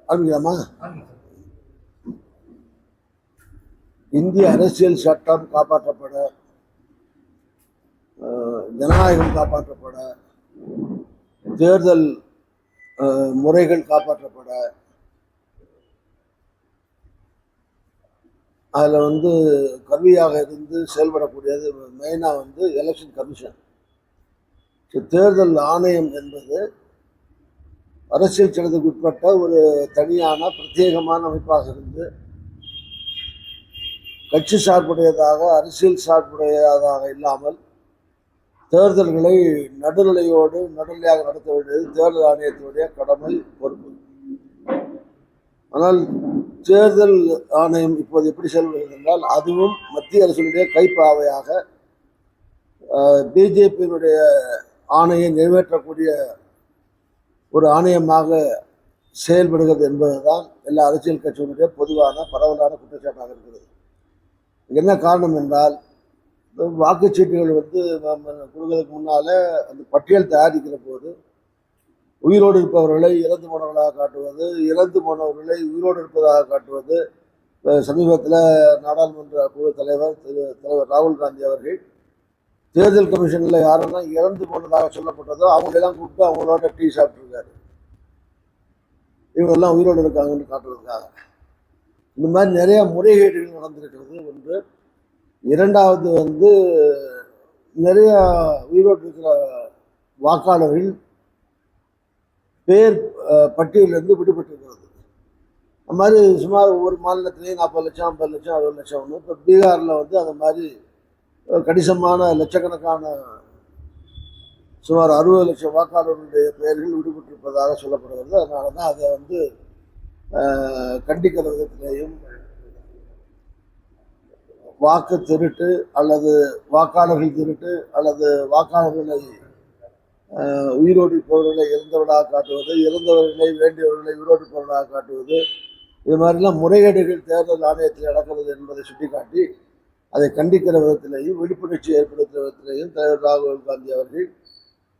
ஆரம்பிக்கலாமா? இந்திய அரசியல் சட்டம் காப்பாற்றப்பட, ஜனநாயகம் காப்பாற்றப்பட, தேர்தல் முறைகள் காப்பாற்றப்பட, அதில் கருவியாக இருந்து செயல்படக்கூடியது மெயினாக எலெக்ஷன் கமிஷன். தேர்தல் ஆணையம் என்பது அரசியல் சட்டத்துக்கு உட்பட்ட ஒரு தனியான பிரத்யேகமான அமைப்பாக இருந்து கட்சி சார்புடையதாக, அரசியல் சார்புடையதாக இல்லாமல் தேர்தல்களை நடுநிலையாக நடத்த வேண்டியது தேர்தல் ஆணையத்தினுடைய கடமை, பொறுப்பு. ஆனால் தேர்தல் ஆணையம் இப்போது எப்படி செயல்படுகிறது என்றால், அதுவும் மத்திய அரசினுடைய கைப்பாவையாக பிஜேபியினுடைய ஆணையை நிறைவேற்றக்கூடிய ஒரு ஆணையமாக செயல்படுகிறது என்பதுதான் எல்லா அரசியல் கட்சியினுடைய பொதுவான பரவலான குற்றச்சாட்டாக இருக்கிறது. என்ன காரணம் என்றால், வாக்குச்சீட்டுகள் கொடுக்கறதுக்கு முன்னால அந்த பட்டியல் தயாரிக்கிற போது உயிரோடு இருப்பவர்களை இறந்து போனவர்களாக காட்டுவது, இறந்து போனவர்களை உயிரோடு இருப்பதாக காட்டுவது. சமீபத்தில் நாடாளுமன்ற குழு தலைவர் ராகுல் காந்தி அவர்கள் தேர்தல் கமிஷனில் யாரெல்லாம் இறந்து போனதாக சொல்லப்பட்டதோ அவங்களெல்லாம் கூப்பிட்டு அவங்களோட டீ சாப்பிட்டுருக்காரு. இவங்கெல்லாம் உயிரோடு இருக்காங்கன்னு காட்டுறதுக்காக. இந்த மாதிரி நிறைய முறைகேடுகள் நடந்திருக்கிறது ஒன்று. இரண்டாவது நிறைய உயிரோடு இருக்கிற வாக்காளர்கள் பேர் பட்டியலிருந்து விடுபட்டிருக்கிறது. அந்த மாதிரி சுமார் ஒவ்வொரு மாநிலத்திலேயும் 40 லட்சம், 50 லட்சம், 60 லட்சம் ஒன்று. இப்போ பீகாரில் அந்த மாதிரி கணிசமான லட்சக்கணக்கான சுமார் 60 லட்சம் வாக்காளர்களுடைய பெயர்கள் விடுபட்டிருப்பதாக சொல்லப்படுகிறது. அதனால தான் அதை கண்டிக்கிற விதத்திலேயும் வாக்கு திருட்டு அல்லது வாக்காளர்கள் திருட்டு அல்லது வாக்காளர்களை உயிரோடு இருப்பவர்களை இறந்தவர்களாக காட்டுவது, இறந்தவர்களை வேண்டியவர்களை உயிரோடு இருப்பவர்களாக காட்டுவது, இது மாதிரிலாம் முறைகேடுகள் தேர்தல் ஆணையத்தில் நடக்கிறது என்பதை சுட்டிக்காட்டி அதை கண்டிக்கிற விதத்திலேயும் விழிப்புணர்ச்சி ஏற்படுத்துகிற விதத்திலேயும் தலைவர் ராகுல் காந்தி அவர்கள்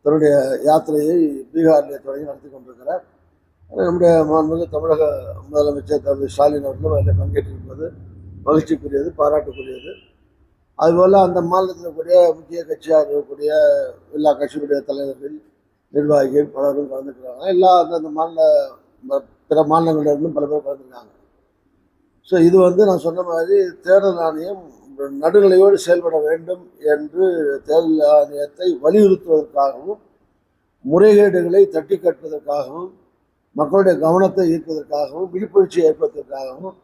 தன்னுடைய யாத்திரையை பீகாரிலே தொடங்கி நடத்தி கொண்டிருக்கிறார். நம்முடைய மாண்புமிகு தமிழக முதலமைச்சர் திரு ஸ்டாலின் அவர்களும் அதில் பங்கேற்றிருப்பது மகிழ்ச்சிக்குரியது, பாராட்டுக்குரியது. அதுபோல் அந்த மாநிலத்தில் கூடிய முக்கிய கட்சியாக இருக்கக்கூடிய எல்லா கட்சிகளுடைய தலைவர்கள், நிர்வாகிகள் பலரும் கலந்துக்கிறாங்க. எல்லா அந்த பிற மாநிலங்களிலிருந்தும் பல பேர் கலந்துருக்காங்க. ஸோ இது நான் சொன்ன மாதிரி தேர்தல் ஆணையம் நடுநிலையோடு செயல்பட வேண்டும் என்று தேர்தல் ஆணையத்தை வலியுறுத்துவதற்காகவும், முறைகேடுகளை தட்டி கட்டுவதற்காகவும், மக்களுடைய கவனத்தை ஈர்ப்பதற்காகவும், விழிப்புணர்ச்சி ஏற்படுத்துவதற்காகவும்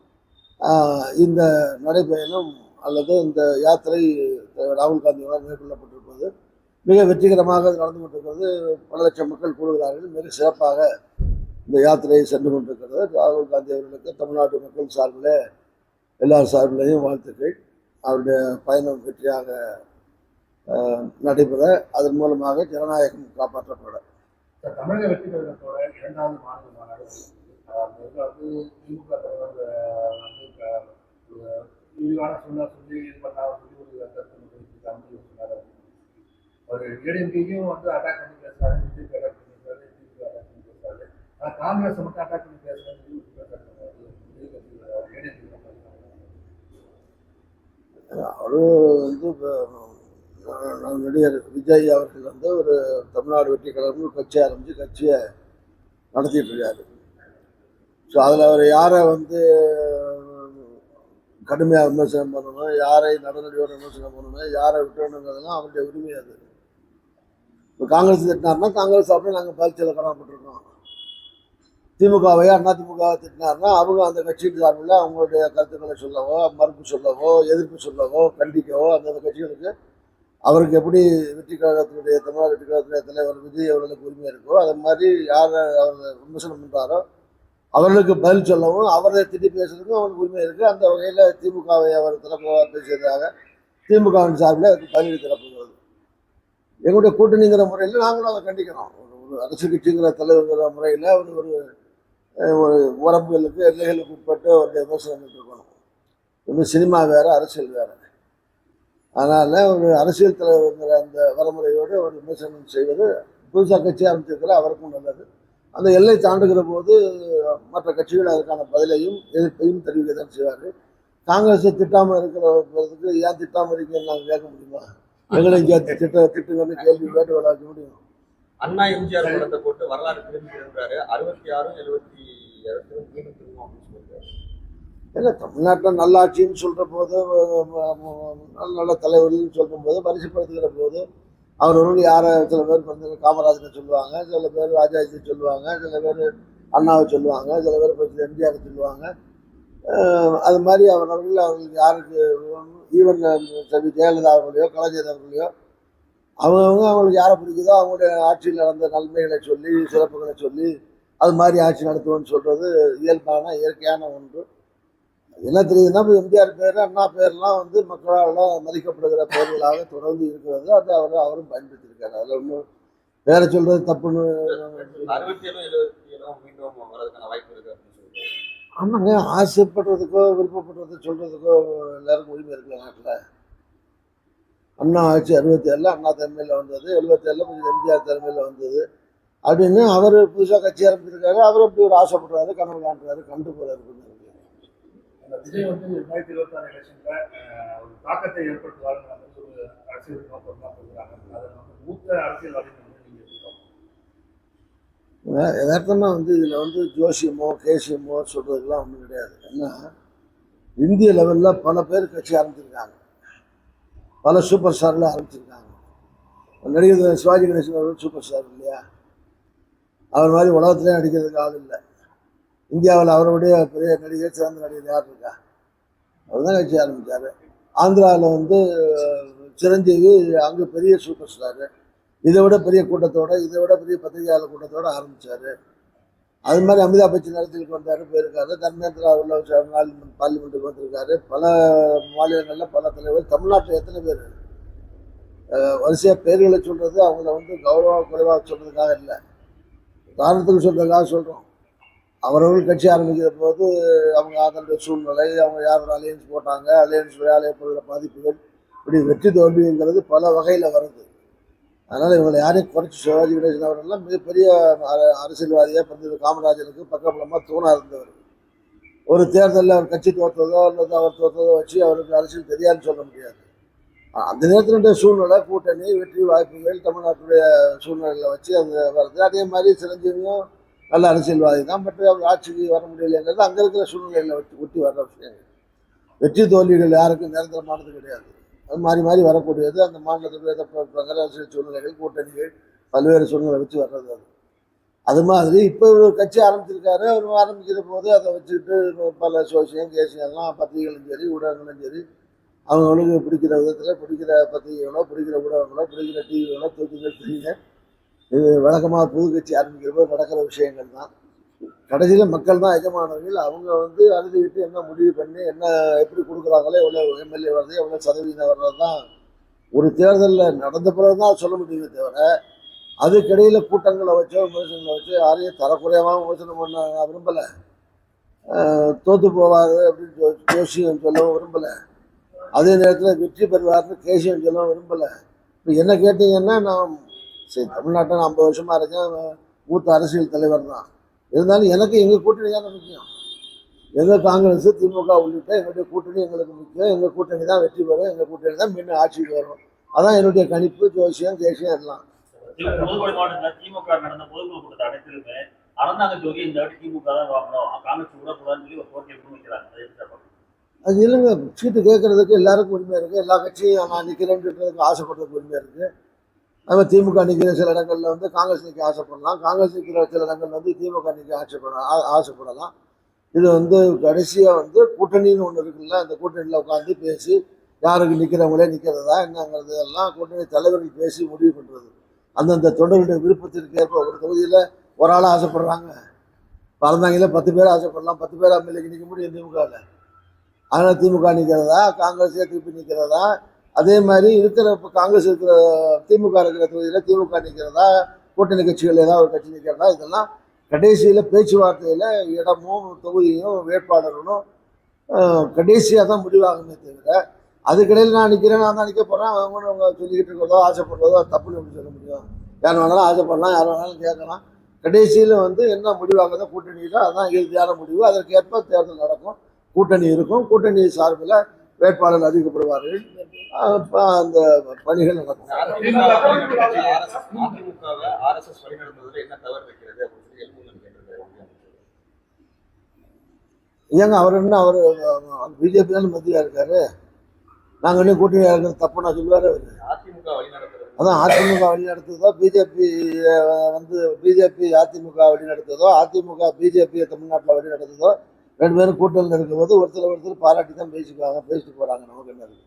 இந்த நடைபயணம் அல்லது இந்த யாத்திரை ராகுல் காந்தியால் மேற்கொள்ளப்பட்டிருப்பது மிக வெற்றிகரமாக நடந்து கொண்டிருக்கிறது. பல லட்சம் மக்கள் கூடுகிறார்கள். மிக சிறப்பாக இந்த யாத்திரையை சென்று கொண்டிருக்கிறது. ராகுல் காந்தி அவர்களுக்கு தமிழ்நாட்டு மக்கள் சார்பில் எல்லார் சார்பிலையும் வாழ்த்துக்கள். அவருடைய பயணம் வெற்றியாக நடைபெற, அதன் மூலமாக ஜனநாயகம் காப்பாற்றப்பட. தமிழக வெற்றி கழகத்தோட 2வது மாநில மாநாடு திமுக தலைவர் விரிவான சொல்லி இது பண்ணாத சொல்லி ஒரு கருத்து சொன்னார். ஒரு ஏடிஎம்கேயும் அட்டாக் பண்ணி பேசுறாரு, பிஜேபி அட்டாக் பண்ணி பேசுறாரு, டிஎம்கே அட்டாக் பண்ணி பேசுறாரு. ஆனால் காங்கிரஸ் மட்டும் அட்டாக் பண்ணி பேசுறாரு. அவரு நடிகர் விஜய் அவர்கள் ஒரு தமிழ்நாடு வெற்றி கழகம் கட்சி ஆரம்பித்து கட்சியை நடத்திட்டு இருக்காரு. ஸோ அதில் அவர் யாரை கடுமையாக விமர்சனம் பண்ணணும், யாரை நடுநடியோட விமர்சனம் பண்ணணும், யாரை விட்டுறணுங்கிறதுலாம் அவருடைய உரிமை. அது இப்போ காங்கிரஸ் திட்டினார்னா காங்கிரஸ் அப்படியே நாங்கள் பயிற்சியில் கடமைப்பட்டிருக்கோம். திமுகவையோ அதிமுக திட்டினார்னா அவங்க அந்த கட்சியின் சார்பில் அவங்களுடைய கருத்துக்களை சொல்லவோ, மறுப்பு சொல்லவோ, எதிர்ப்பு சொல்லவோ, கண்டிக்கவோ அந்தந்த கட்சிகளுக்கு அவருக்கு எப்படி வெற்றி கழகத்தினுடைய தமிழ்நாடு வெற்றி கழகத்தினுடைய தலைவர் விஜய் அவர்களுக்கு உரிமை இருக்கோ, அது மாதிரி யார் அவர் விமர்சனம் பண்ணுறாரோ அவர்களுக்கு பதில் சொல்லவும், அவரை திட்டி பேசுறதுக்கும் அவருக்கு உரிமை இருக்குது. அந்த வகையில் திமுகவை அவர் திறப்பதாக பேசியதாக திமுகவின் சார்பில் அதுக்கு பதிலடி திறப்புகிறது. எங்களுடைய கூட்டணிங்கிற முறையில் நாங்களும் அதை கண்டிக்கிறோம். ஒரு அரசு கட்சிங்கிற தலைவர்கிற முறையில் அவர் ஒரு வரம்புகளுக்கு எல்லைகளுக்கு உட்பட்டு அவருடைய விமர்சனம் இருக்கணும். இன்னும் சினிமா வேறு, அரசியல் வேறு. அதனால் ஒரு அரசியல் தலைவருங்கிற அந்த வரமுறையோடு ஒரு விமர்சனம் செய்வது புதுசாக கட்சி ஆரம்பிச்சிருக்கிற அவருக்கும் நல்லது. அந்த எல்லை தாண்டுகிற போது மற்ற கட்சிகள் அதுக்கான பதிலையும் எதிர்ப்பையும் தெரிவிக்க தான் செய்வார். காங்கிரஸை திட்டாமல் இருக்கிறதுக்கு ஏன் திட்டாமல் இருக்கீங்கன்னு நாங்கள் கேட்க முடியுமா? எங்களை இங்கே திட்டுங்கன்னு கேள்வி கேட்டு விளையாட முடியும். அண்ணா எம்ஜிஆர் படத்தை போட்டு வரலாறு திரும்பி இருக்கிறாரு. 66 76 மீண்டும் திரும்பும் அப்படின்னு சொல்லியிருக்காரு. ஏன்னா தமிழ்நாட்டில் நல்லாட்சின்னு சொல்கிற போது, நல்ல தலைவர்கள்னு சொல்லும் போது, பரிசுப்படுத்துகிற போது அவர்கள் யாரை சில பேர் வந்து காமராஜரை சொல்லுவாங்க, சில பேர் ராஜாஜி சொல்லுவாங்க, சில பேர் அண்ணாவை சொல்லுவாங்க, சில பேர் எம்ஜிஆர் சொல்லுவாங்க. அது மாதிரி அவர்களுக்கு யாருக்கு ஈவன் சரி ஜெயலலிதா அவர்களையோ கலைஞர் அவர்களையோ அவங்களுக்கு யாரை பிடிக்குதோ அவங்களுடைய ஆட்சியில் நடந்த நன்மைகளை சொல்லி சிறப்புகளை சொல்லி அது மாதிரி ஆட்சி நடத்துவோம்னு சொல்கிறது இயல்பான இயற்கையான ஒன்று. என்ன தெரியுதுன்னா, இப்போ எம்ஜிஆர் பேர் அண்ணா பேர்லாம் வந்து மக்களால் மதிக்கப்படுகிற பெயர்களாக தொடர்ந்து இருக்கிறது. அது அவரும் பயன்படுத்தியிருக்காரு. அதில் ஒன்றும் வேற சொல்கிறது தப்புன்னு. 67 77 மீண்டும் வரதுக்கான வாய்ப்பு இருக்கு அப்படின்னு சொல்லியிருக்காரு. ஆமாங்க, ஆசைப்படுறதுக்கோ விருப்பப்படுறதோ சொல்கிறதுக்கோ எல்லாருக்கும் உரிமை இருக்குல்ல நாட்டில். அண்ணா ஆட்சி 67 அண்ணா தலைமையில் வந்தது, 77 கொஞ்சம் எம்ஜிஆர் தலைமையில் வந்தது அப்படின்னு அவர் புதுசாக கட்சி ஆரம்பிச்சிருக்காரு. அவர் அப்படி ஒரு ஆசைப்படுறாரு, கனவு காண்றாரு, கண்டு போகிறாரு. விஜய் வந்து 2026 எலெக்ஷன்ல ஒரு தாக்கத்தை ஏற்படுத்துவாருங்கிற மாதிரி ஒரு அரசியல் நோக்கம் தான் சொல்றாங்க. அதை வந்து மூத்த அரசியல்வாதிகள் வந்து நீங்க யதார்த்தமாக வந்து இதில் வந்து ஜோசியமோ கேசியமோ சொல்கிறதுக்கெல்லாம் ஒன்றும் கிடையாது. ஏன்னா இந்திய லெவலில் பல பேர் கட்சி ஆரம்பிச்சிருக்காங்க, பல சூப்பர் ஸ்டாரில் ஆரம்பிச்சிருக்காங்க. நடிகர் சிவாஜி கணேசன் அவர்கள் சூப்பர் ஸ்டார் இல்லையா? அவர் மாதிரி உலகத்திலே நடிக்கிறதுக்கு ஆள் இல்லை. இந்தியாவில் அவருடைய பெரிய நடிகர், சிறந்த நடிகர் யார் இருக்கா? அவர் தான் கட்சி ஆரம்பித்தார். ஆந்திராவில் வந்து சிரஞ்சீவி அங்கே பெரிய சூப்பர் ஸ்டாரு, இதை விட பெரிய கூட்டத்தோடு, இதை விட பெரிய பத்திரிகையாளர் கூட்டத்தோடு ஆரம்பித்தார். அது மாதிரி அமிதாப் பச்சன் அரசியலுக்கு வந்தார், போயிருக்காரு. தர்மேந்திரா உள்ள பார்லிமெண்ட்டுக்கு வந்திருக்காரு. பல மாநிலங்களில் பல தலைவர். தமிழ்நாட்டில் எத்தனை பேர்? வரிசையாக பேர்களை சொல்கிறது அவங்கள வந்து கௌரவ குறைவாக சொல்கிறதுக்காக இல்லை, காரணத்துக்கு சொல்கிறதுக்காக சொல்கிறோம். அவர்கள் கட்சி ஆரம்பிக்கிற போது அவங்க அதனுடைய சூழ்நிலை, அவங்க யாரோட அலையன்ஸ் போட்டாங்க, அலையன்ஸ் ஏற்படுகிற பாதிப்புகள், இப்படி வெற்றி தோல்விங்கிறது பல வகையில் வருது. அதனால் இவங்களை யாரையும் குறைச்சி சிவாஜி கணேசன் அவர்கள்லாம் மிகப்பெரிய அரசியல்வாதியாக பிறந்தது. காமராஜருக்கு பக்கபலமாக தூணாக இருந்தவர். ஒரு தேர்தலில் அவர் கட்சி தோற்றதோ அல்லது அவர் தோற்றதோ வச்சு அவருக்கு அரசியல் தெரியாதுன்னு சொல்ல முடியாது. அந்த நேரத்தினுடைய சூழ்நிலை, கூட்டணி, வெற்றி வாய்ப்புகள், தமிழ்நாட்டுடைய சூழ்நிலையில் வச்சு அது வருது. அதே மாதிரி சிரஞ்சீவியும் நல்ல அரசியல்வாதி தான், பட் அவர் ஆட்சிக்கு வர முடியலைங்கிறது அங்கே இருக்கிற சூழ்நிலையில் ஒட்டி வர்ற விஷயங்கள். வெற்றி தோல்விகள் யாருக்கும் நிரந்தரமானது கிடையாது, அது மாறி மாறி வரக்கூடியது. அந்த மாநிலத்துடைய அரசியல் சூழ்நிலைகள், கூட்டணிகள், பல்வேறு சூழ்நிலை வச்சு வர்றது. அது மாதிரி இப்போ இவர் கட்சி ஆரம்பிச்சிருக்காரு. அவர் ஆரம்பிக்கிற போது அதை வச்சுக்கிட்டு பல சோசியம் கேசியெல்லாம் பத்திரிகைகளும் சரி ஊடகங்களும் சரி அவங்களுக்கு பிடிக்கிற விதத்தில் பிடிக்கிற பத்திரிகைகளோ பிடிக்கிற ஊடகங்களோ பிடிக்கிற டிவிகளோ தூக்கி நிறுத்துறீங்க. இது வழக்கமாக புது கட்சி ஆரம்பிக்கிற போது நடக்கிற விஷயங்கள் தான். கடைசியில் மக்கள் தான் எஜமானர்கள். அவங்க வந்து அழுதுகிட்டு என்ன முடிவு பண்ணி என்ன எப்படி கொடுக்குறாங்களோ, எவ்வளோ எம்எல்ஏ வர்றது, எவ்வளோ சதவீதம் வர்றது தான் ஒரு தேர்தலில் நடந்த பிறகு தான் சொல்ல முடியுமே தவிர, அதுக்கிடையில் கூட்டங்களை வச்சோ விமர்சனங்களை வச்சு யாரையும் தரக்குறையமாக விமர்சனம் பண்ண நான் விரும்பலை. தோற்று போவார் அப்படின்னு ஜோசியம் சொல்லவும் விரும்பலை. அதே நேரத்தில் வெற்றி பெறுவார்னு கேசியம் சொல்லவும் விரும்பலை. இப்போ என்ன கேட்டிங்கன்னா, நான் சரி தமிழ்நாட்டை நான் 50 வருஷமாக இருக்கேன், மூத்த அரசியல் தலைவர் தான். இருந்தாலும் எனக்கு எங்கள் கூட்டணி தானே முக்கியம். எங்கள் காங்கிரஸ், திமுக உள்ளிட்ட எங்களுடைய கூட்டணி எங்களுக்கு முக்கியம். எங்கள் கூட்டணி தான் வெற்றி பெறும், எங்கள் கூட்டணி தான் மீண்டும் ஆட்சிக்கு வரும். அதான் என்னுடைய கணிப்பு, ஜோசியம், தேசியம் எல்லாம். புதுக்கோட்டை மாவட்டத்தில் திமுக நடந்த பொதுக்குழு கூட்டத்தை அனைத்திலுமே அறந்தாங்க ஜோதி இந்த வாட்டி திமுக தான் வாங்கணும், காங்கிரஸ் விடக்கூடாதுன்னு சொல்லி ஒரு கோரிக்கை முன்வைக்கிறாங்க. அது இல்லைங்க, சீட்டு கேட்கறதுக்கு எல்லாருக்கும் உரிமை இருக்குது. எல்லா கட்சியும் நான் நிற்கிறேன்றதுக்கு ஆசைப்படுறதுக்கு உரிமை இருக்குது. அது மாதிரி திமுக நிற்கிற சில இடங்களில் வந்து காங்கிரஸ் நிற்க ஆசைப்படலாம், காங்கிரஸ் நிற்கிற சில இடங்களில் வந்து திமுக நிற்க ஆசைப்படலாம். இது வந்து கடைசியாக வந்து கூட்டணின்னு ஒன்று இருக்குல்ல, அந்த கூட்டணியில் உட்காந்து பேசி யாருக்கு நிற்கிறவங்களே நிற்கிறதா என்னங்கிறது எல்லாம் கூட்டணி தலைவர்கள் பேசி முடிவு பண்ணுறது. அந்தந்த தொண்டர்களுடைய விருப்பத்திற்கு ஏற்ப ஒரு தொகுதியில் ஒரு ஆளாக ஆசைப்படுறாங்க, பறந்தாங்களே 10 பேர் ஆசைப்படலாம், 10 பேர் எம்எல்ஏக்கு நிற்க முடியும் திமுகவில். அதனால் திமுக நிற்கிறதா, காங்கிரஸே திருப்பி நிற்கிறதா, அதே மாதிரி இருக்கிற இப்போ காங்கிரஸ் இருக்கிற திமுக இருக்கிற தொகுதியில் திமுக நிற்கிறதா, கூட்டணி கட்சிகள் ஏதாவது ஒரு கட்சி நிற்கிறதா, இதெல்லாம் கடைசியில் பேச்சுவார்த்தையில் இடமும் தொகுதியும் வேட்பாளர்களும் கடைசியாக தான் முடிவாகுமே தவிர, அதுக்கிடையில் நான் நிற்கிறேன், நான் தான் நிற்க போகிறேன், அவங்க சொல்லிக்கிட்டு இருக்கிறதோ ஆசைப்படுறதோ தப்புன்னு எப்படி சொல்ல முடியும்? யார் வேணாலும் ஆசைப்படலாம், யார் வேணாலும் கேட்கலாம். கடைசியில் வந்து என்ன முடிவாகுதோ கூட்டணியில் அதுதான் இறுதியான முடிவு. அதற்கேற்ப தேர்தல் நடக்கும், கூட்டணி இருக்கும், கூட்டணி சார்பில் வேட்பாளர் அறிவிக்கப்படுவார்கள், அந்த பணிகள் நடக்கும். அதிமுகவை RSS வழிநடத்துவதில் என்ன தவறு இருக்கிறது அப்படின்னு சொல்லி எழுப்புங்கள் கேட்டிருக்காரு. ஏங்க அவர் என்ன, அவர் பிஜேபி தானே மத்தியில் இருக்காரு, நாங்கள் இன்னும் கூட்டணியாக இருக்கிறது தப்பு நான் சொல்லுவார் அவர். அதிமுக வழிநடத்துறது அதான் அதிமுக வழி நடத்துதோ, பிஜேபி வந்து பிஜேபி அதிமுக வழி நடத்துதோ, அதிமுக பிஜேபி தமிழ்நாட்டில் வழி நடத்துதோ, ரெண்டு பேரும் கூட்டணியில் இருக்கும்போது ஒருத்தர் பாராட்டி தான் பேசிட்டு போகிறாங்க. நமக்கு என்ன இருக்கு?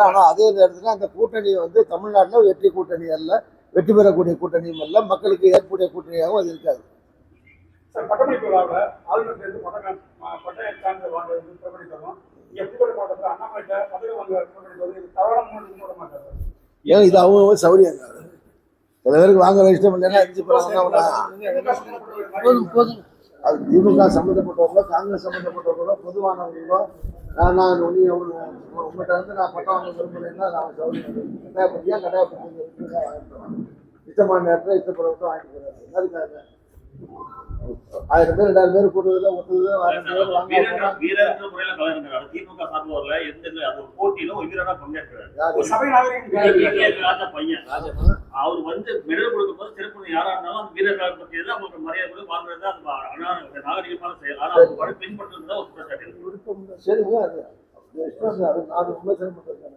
ஆனால் அதே நேரத்தில் அந்த கூட்டணி வந்து தமிழ்நாட்டில் வெற்றி கூட்டணி அல்ல, வெற்றி பெறக்கூடிய கூட்டணியும் அல்ல, மக்களுக்கு ஏற்புடைய கூட்டணியாகவும் அது இருக்காது. சார், பட்டமளிப்பு விழாவில் ஆளுநர் சேர்ந்து பட்டய சான்றிதழ் வாங்குறது பிரபலித்தரும் புதுக்கோட்டை மாவட்டத்தில் அண்ணாமலை பதவி வாங்க பிரபலித்தது தவறான போட மாட்டார். ஏன் இது அவங்க சௌரியம்? சில பேருக்கு வாங்குற இஷ்டம் இல்லைன்னா எரிஞ்சு போகிறாங்கன்னா அது திமுக சம்மந்தப்பட்டவர்களோ காங்கிரஸ் சம்மந்தப்பட்டவர்களோ பொதுவானவர்களோ நான் உங்கள்கிட்ட வந்து நான் பட்டம் வாங்க விரும்பலைன்னா நான் சௌரியம் கட்டாயப்படுத்தியா கட்டாயப்படுத்தி இஷ்டமான நேரத்தில் இஷ்டப்படுறவங்க வாங்கிட்டு போகிறாங்க. எல்லாருக்காக 1000 பேர் 2000 பேர் கூடுதல வீரன்ற முறையில கலந்துக்கிறாரு. திமுக சார்ந்தவர்ல அது ஒரு போட்டியில ஒரு வீரரா பங்கேற்கிறாரு. ராஜா பையன் அவர் வந்து மெடல் கொடுக்கும் போது சிறப்பு யாரா இருந்தாலும் அந்த வீரர்கள் பற்றியது அவங்களுக்கு மரியாதை வாங்குறது அது நாகரிகமான செயல். ஆனா அவர் பின்பற்றுறதுதான் ஒரு குற்றச்சாட்டு. சரிங்க, அது நான் விமர்சனம் பண்றது